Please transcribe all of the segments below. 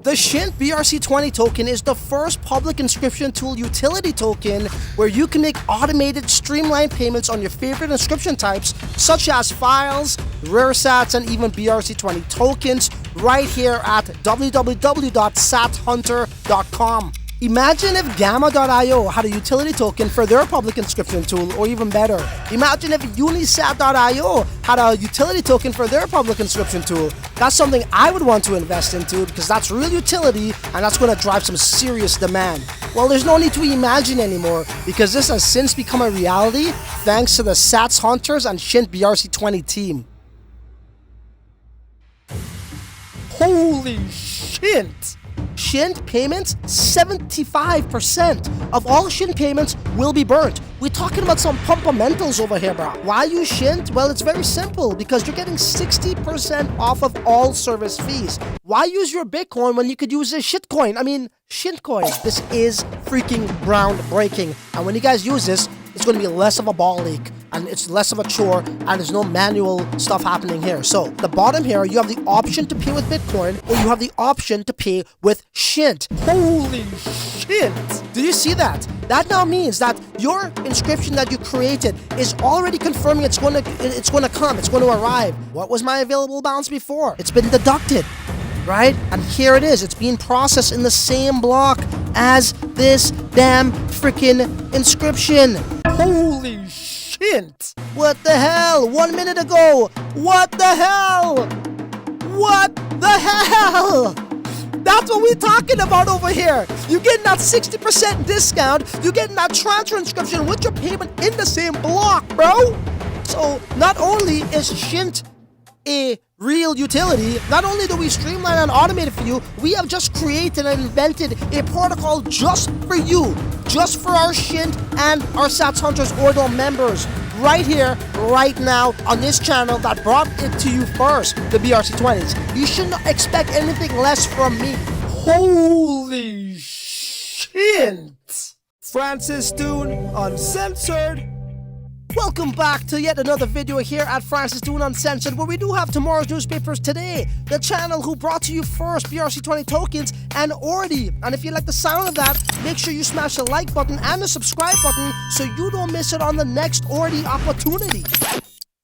The SHNT BRC-20 token is the first public inscription tool utility token where you can make automated streamlined payments on your favorite inscription types such as files, rare sats, and even BRC-20 tokens right here at www.sathunter.com. Imagine if Gamma.io had a utility token for their public inscription tool, or even better, imagine if UNISAT.io had a utility token for their public inscription tool. That's something I would want to invest into because that's real utility and that's going to drive some serious demand. Well, there's no need to imagine anymore because this has since become a reality thanks to the SATS Hunters and SHNT BRC-20 team. Holy shit! SHNT payments, 75% of all SHNT payments will be burnt. We're talking about some pumpamentals over here, bro. Why use SHNT? Well, it's very simple because you're getting 60% off of all service fees. Why use your Bitcoin when you could use a shitcoin? I mean, shitcoin. This is freaking groundbreaking. And when you guys use this, it's going to be less of a ball ache and it's less of a chore and there's no manual stuff happening here. So the bottom here, you have the option to pay with Bitcoin or you have the option to pay with SHNT. Holy shit! Do you see that? That now means that your inscription that you created is already confirming it's going to come, it's going to arrive. What was my available balance before? It's been deducted, right? And here it is. It's being processed in the same block as this damn freaking inscription. Holy shit! What the hell? 1 minute ago! What the hell? What the hell? That's what we're talking about over here. You're getting that 60% discount. You're getting that transfer inscription with your payment in the same block, bro. So not only is SHNT a real utility, not only do we streamline and automate it for you, we have just created and invented a protocol just for you, just for our SHNT and our SATS Hunters Ordinal members, right here, right now, on this channel that brought it to you first, the BRC-20s. You shouldn't expect anything less from me. Holy shit! Francis Dune, Uncensored. Welcome back to yet another video here at Francis Dune Uncensored, where we do have tomorrow's newspapers today, the channel who brought to you first BRC-20 tokens and ORDI. And if you like the sound of that, make sure you smash the like button and the subscribe button so you don't miss it on the next ORDI opportunity.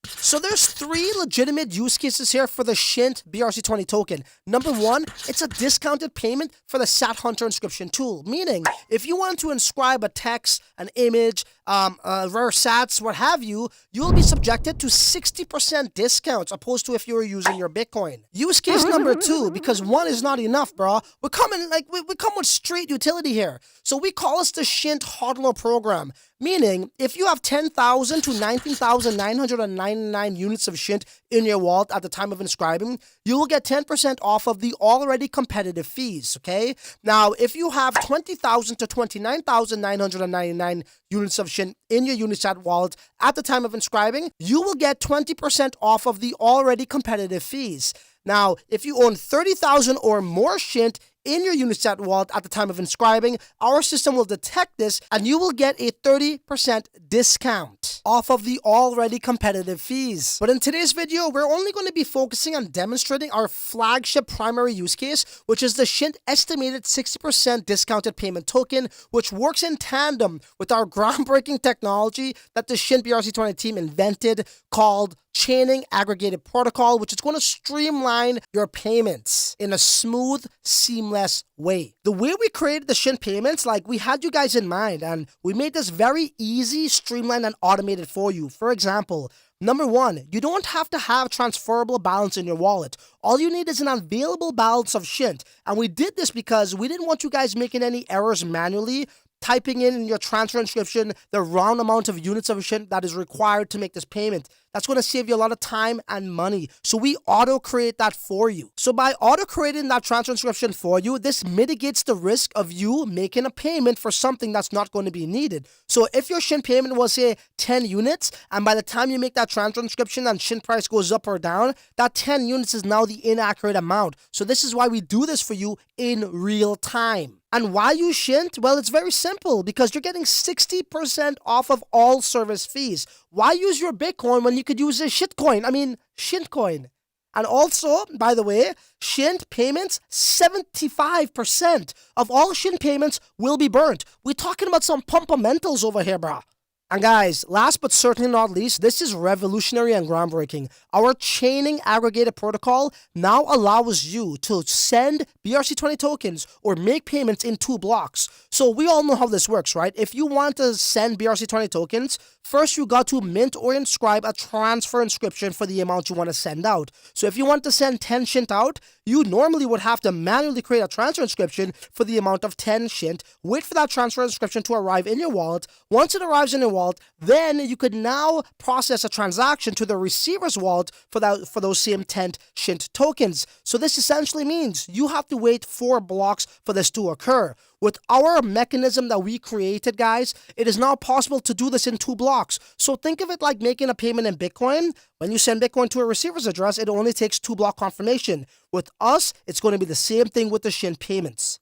So there's three legitimate use cases here for the SHNT BRC-20 token. Number one, it's a discounted payment for the SAT Hunter inscription tool, meaning if you want to inscribe a text, an image, rare sats, what have you, you'll be subjected to 60% discounts opposed to if you were using your Bitcoin. Use case number two, because one is not enough, bro. We're coming we come with straight utility here. So we call this the SHNT Ordinal program, meaning if you have 10,000 to 19,999 units of SHNT in your wallet at the time of inscribing, you will get 10% off of the already competitive fees, okay? Now, if you have 20,000 to 29,999 units of SHNT in your UNISAT wallet at the time of inscribing, you will get 20% off of the already competitive fees. Now, if you own 30,000 or more SHNT in your UNISAT wallet at the time of inscribing, our system will detect this and you will get a 30% discount off of the already competitive fees. But in today's video, we're only going to be focusing on demonstrating our flagship primary use case, which is the SHNT estimated 60% discounted payment token, which works in tandem with our groundbreaking technology that the SHNT BRC-20 team invented called chaining aggregated protocol, which is going to streamline your payments in a smooth, seamless way. The way we created the SHNT payments, we had you guys in mind, and we made this very easy, streamlined, and automated for you. For example, number one, you don't have to have transferable balance in your wallet. All you need is an available balance of SHNT. And we did this because we didn't want you guys making any errors manually, typing in your transfer inscription the wrong amount of units of SHNT that is required to make this payment. That's going to save you a lot of time and money. So we auto-create that for you. So by auto-creating that transfer inscription for you, this mitigates the risk of you making a payment for something that's not going to be needed. So if your SHNT payment was, say, 10 units, and by the time you make that transfer inscription and SHNT price goes up or down, that 10 units is now the inaccurate amount. So this is why we do this for you in real time. And why use SHNT? Well, it's very simple because you're getting 60% off of all service fees. Why use your Bitcoin when you could use a shitcoin? I mean, shitcoin. And also, by the way, SHNT payments, 75% of all SHNT payments will be burnt. We're talking about some pumpamentals over here, bro. And guys, last but certainly not least, this is revolutionary and groundbreaking. Our chaining aggregated protocol now allows you to send BRC-20 tokens or make payments in 2 blocks. So we all know how this works, right? If you want to send BRC-20 tokens, first you got to mint or inscribe a transfer inscription for the amount you want to send out. So if you want to send 10 SHNT out, you normally would have to manually create a transfer inscription for the amount of 10 SHNT, wait for that transfer inscription to arrive in your wallet. Once it arrives in your wallet, then you could now process a transaction to the receiver's wallet for those same 10 SHNT tokens. So this essentially means you have to wait 4 blocks for this to occur. With our mechanism that we created, guys, it is now possible to do this in 2 blocks. So think of it like making a payment in Bitcoin. When you send Bitcoin to a receiver's address, it only takes 2 block confirmation. With us, it's going to be the same thing with the SHNT payments.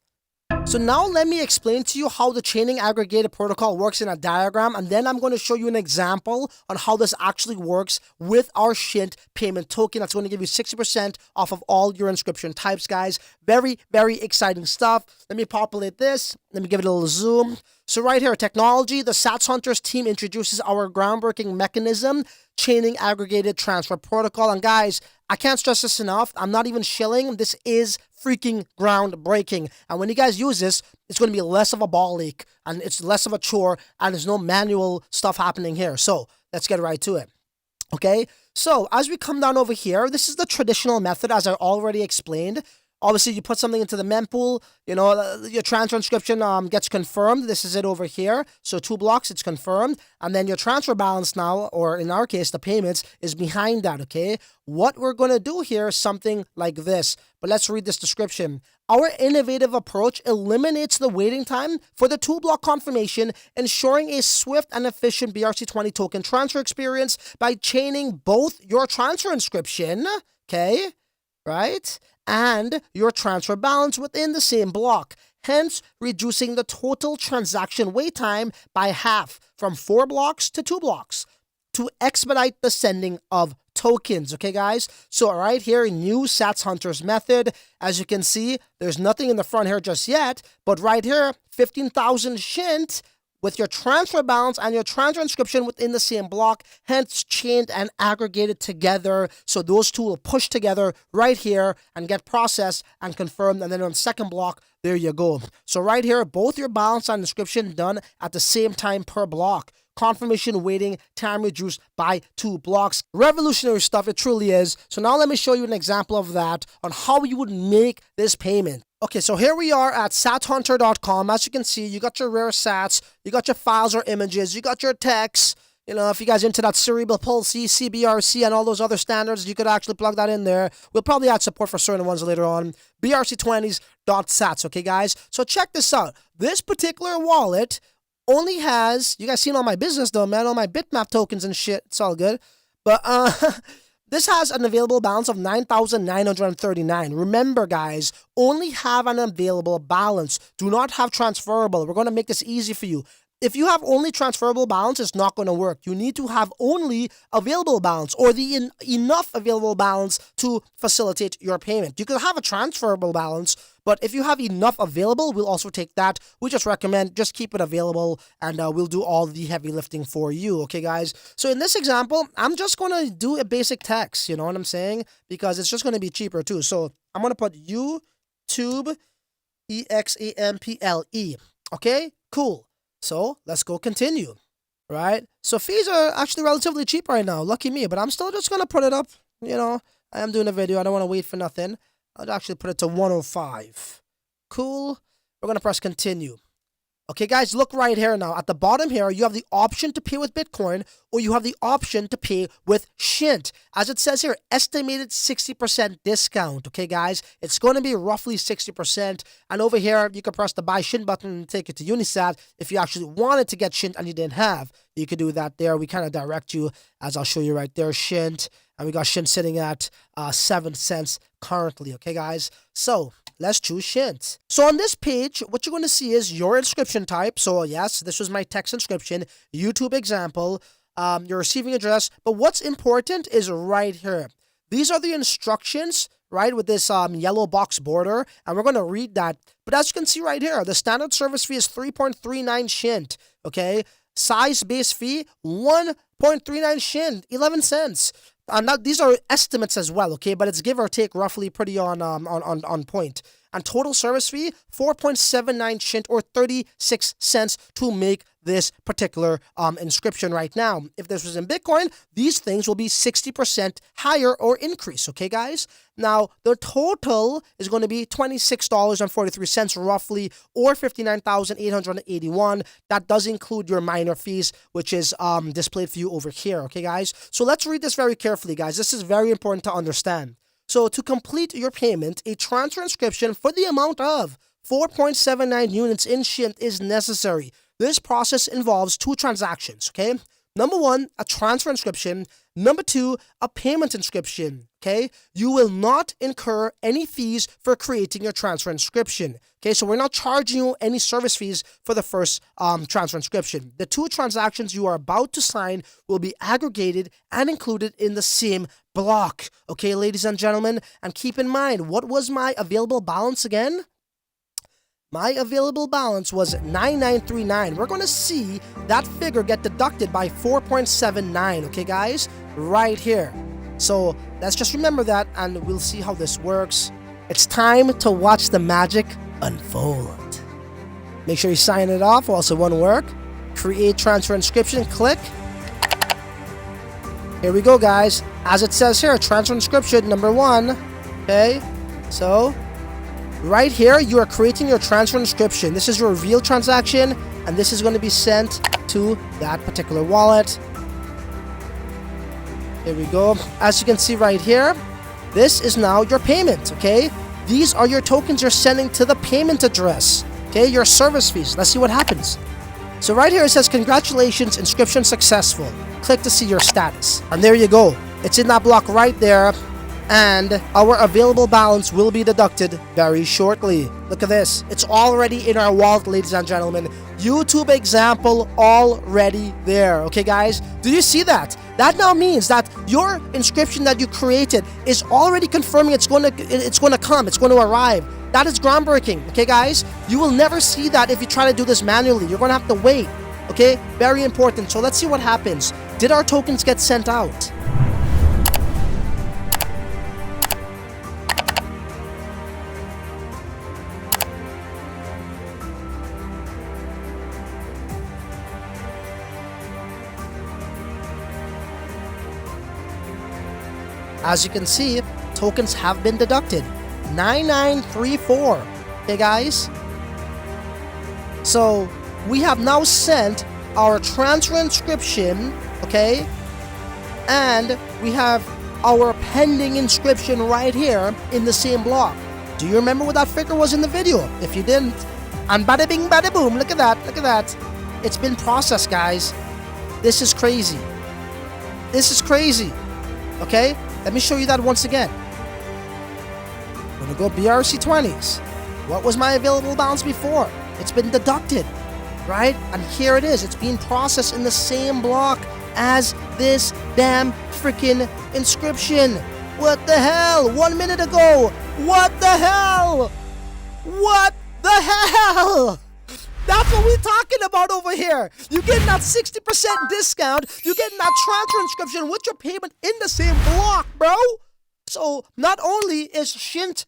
So now let me explain to you how the chaining aggregated protocol works in a diagram, and then I'm going to show you an example on how this actually works with our SHNT payment token. That's going to give you 60% off of all your inscription types, guys. Very, very exciting stuff. Let me populate this. Let me give it a little zoom. So right here, technology, the Sats Hunters team introduces our groundbreaking mechanism, chaining aggregated transfer protocol. And guys, I can't stress this enough. I'm not even shilling. This is freaking groundbreaking. And when you guys use this, it's going to be less of a ball ache and it's less of a chore and there's no manual stuff happening here. So let's get right to it. Okay, so as we come down over here, this is the traditional method as I already explained. Obviously, you put something into the mempool, you know, your transfer inscription gets confirmed. This is it over here. So 2 blocks, it's confirmed. And then your transfer balance now, or in our case, the payments, is behind that, okay? What we're going to do here is something like this. But let's read this description. Our innovative approach eliminates the waiting time for the 2-block confirmation, ensuring a swift and efficient BRC-20 token transfer experience by chaining both your transfer inscription, okay, right, and your transfer balance within the same block, hence reducing the total transaction wait time by half from 4 blocks to 2 blocks to expedite the sending of tokens. Okay, guys? So right here, new Sats Hunters method. As you can see, there's nothing in the front here just yet, but right here, 15,000 SHNT with your transfer balance and your transfer inscription within the same block, hence chained and aggregated together. So those two will push together right here and get processed and confirmed. And then on the second block, there you go. So right here, both your balance and inscription done at the same time per block. Confirmation waiting time reduced by 2 blocks. Revolutionary stuff, it truly is. So now let me show you an example of that on how you would make this payment. Okay, so here we are at sathunter.com. As you can see, you got your rare sats, you got your files or images, you got your text. You know, if you guys are into that cerebral palsy, CBRC, and all those other standards, you could actually plug that in there. We'll probably add support for certain ones later on. BRC20s.sats, okay, guys? So check this out. This particular wallet only has, you guys seen all my business though, man, all my bitmap tokens and shit. It's all good. But this has an available balance of 9,939. Remember, guys, only have an available balance. Do not have transferable. We're going to make this easy for you. If you have only transferable balance, it's not going to work. You need to have only available balance or the enough available balance to facilitate your payment. You can have a transferable balance, but if you have enough available, we'll also take that. We just recommend just keep it available and we'll do all the heavy lifting for you. Okay, guys? So in this example, I'm just going to do a basic text. You know what I'm saying? Because it's just going to be cheaper too. So I'm going to put YouTube EXAMPLE. Okay, cool. So let's go continue, right? So fees are actually relatively cheap right now. Lucky me, but I'm still just going to put it up. You know, I am doing a video. I don't want to wait for nothing. I'll actually put it to 105. Cool. We're going to press continue. Okay, guys, look right here now. At the bottom here, you have the option to pay with Bitcoin or you have the option to pay with SHNT. As it says here, estimated 60% discount. Okay, guys, it's going to be roughly 60%. And over here, you can press the buy SHNT button and take it to UNISAT. If you actually wanted to get SHNT and you didn't have, you could do that there. We kind of direct you, as I'll show you right there, SHNT. And we got SHNT sitting at 7 cents currently. Okay, guys? So let's choose SHNT. So on this page, what you're going to see is your inscription type. So yes, this was my text inscription, YouTube example, your receiving address. But what's important is right here. these are the instructions, right, with this yellow box border, and we're going to read that. But as you can see right here, the standard service fee is 3.39 SHNT, okay? Size base fee, 1.39 SHNT, 11 cents. Now, these are estimates as well, okay? But it's give or take roughly pretty on point. And total service fee, 4.79 SHNT or 36 cents to make this particular inscription right now. If this was in Bitcoin, these things will be 60% higher or increase, okay, guys? Now, the total is going to be $26.43 roughly, or $59,881. That does include your minor fees, which is displayed for you over here, okay, guys? So let's read this very carefully, guys. This is very important to understand. So to complete your payment, a transfer inscription for the amount of 4.79 units in SHNT is necessary. This process involves two transactions, okay? Number one, a transfer inscription. Number two, a payment inscription, okay? You will not incur any fees for creating your transfer inscription, okay? So we're not charging you any service fees for the first transfer inscription. The two transactions you are about to sign will be aggregated and included in the same block, okay, ladies and gentlemen? And keep in mind, what was my available balance again? My available balance was 9939. We're going to see that figure get deducted by 4.79, okay, guys? Right here. So let's just remember that, and we'll see how this works. It's time to watch the magic unfold. Make sure you sign it off, or else it won't work. Create transfer inscription, click. Here we go, guys. As it says here, transfer inscription number 1. Okay, so right here, you are creating your transfer inscription. This is your real transaction, and this is going to be sent to that particular wallet. Here we go. As you can see right here, this is now your payment, okay? These are your tokens you're sending to the payment address, okay? Your service fees. Let's see what happens. So right here, it says, congratulations, inscription successful. Click to see your status. And there you go. It's in that block right there. And our available balance will be deducted very shortly. Look at this. It's already in our wallet, ladies and gentlemen. YouTube example already there. Okay, guys? Do you see that? That now means that your inscription that you created is already confirming it's going to come. It's going to arrive. That is groundbreaking. Okay, guys? You will never see that if you try to do this manually. You're going to have to wait. Okay? Very important. So let's see what happens. Did our tokens get sent out? As you can see, tokens have been deducted. 9934. Okay, guys? So, we have now sent our transfer inscription, okay? And we have our pending inscription right here in the same block. Do you remember what that figure was in the video? If you didn't, and bada bing, bada boom, look at that, look at that. It's been processed, guys. This is crazy. This is crazy. Okay? Let me show you that once again. I'm going to go BRC-20s. What was my available balance before? It's been deducted, right? And here it is. It's being processed in the same block as this damn freaking inscription. What the hell? 1 minute ago. What the hell? What the hell? That's what we're talking about over here. You're getting that 60% discount. You're getting that transfer inscription with your payment in the same block, bro. So not only is SHNT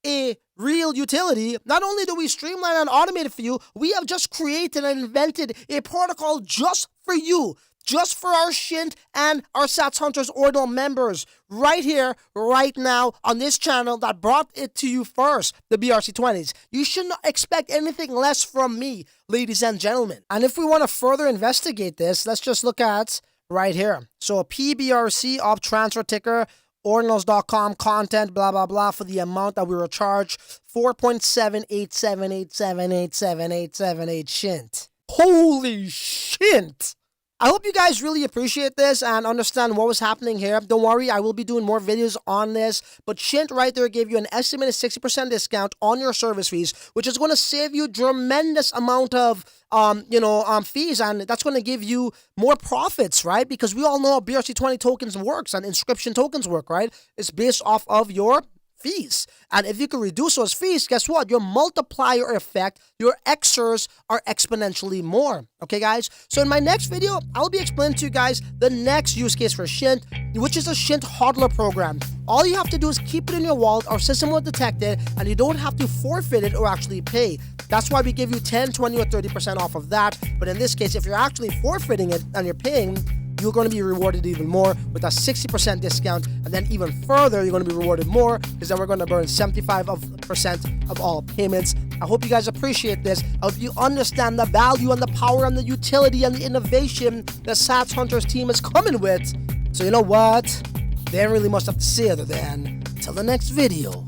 a real utility, not only do we streamline and automate it for you, we have just created and invented a protocol just for you. Just for our SHNT and our Sats Hunters Ordinal members right here, right now on this channel that brought it to you first, the BRC-20s. You should not expect anything less from me, ladies and gentlemen. And if we want to further investigate this, let's just look at right here. So a PBRC op transfer ticker, Ordinals.com content, blah, blah, blah, for the amount that we were charged, 4.787878787878 SHNT. Holy shit! I hope you guys really appreciate this and understand what was happening here. Don't worry, I will be doing more videos on this, but SHNT right there gave you an estimated 60% discount on your service fees, which is going to save you tremendous amount of fees, and that's going to give you more profits, right? Because we all know how BRC-20 tokens works and inscription tokens work, right? It's based off of your fees. And if you can reduce those fees, guess what? Your multiplier effect, your XRs are exponentially more. Okay, guys? So in my next video, I'll be explaining to you guys the next use case for SHNT, which is a SHNT hodler program. All you have to do is keep it in your wallet, our system will detect it, and you don't have to forfeit it or actually pay. That's why we give you 10, 20, or 30% off of that. But in this case, if you're actually forfeiting it and you're paying, you're going to be rewarded even more with a 60% discount, and then even further, you're going to be rewarded more because then we're going to burn 75% of all payments. I hope you guys appreciate this. I hope you understand the value and the power and the utility and the innovation that Sats Hunters team is coming with. So you know what? They ain't really much have to say other than, till the next video,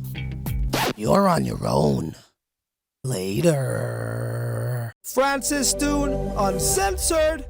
you're on your own. Later. Francis Dune, Uncensored.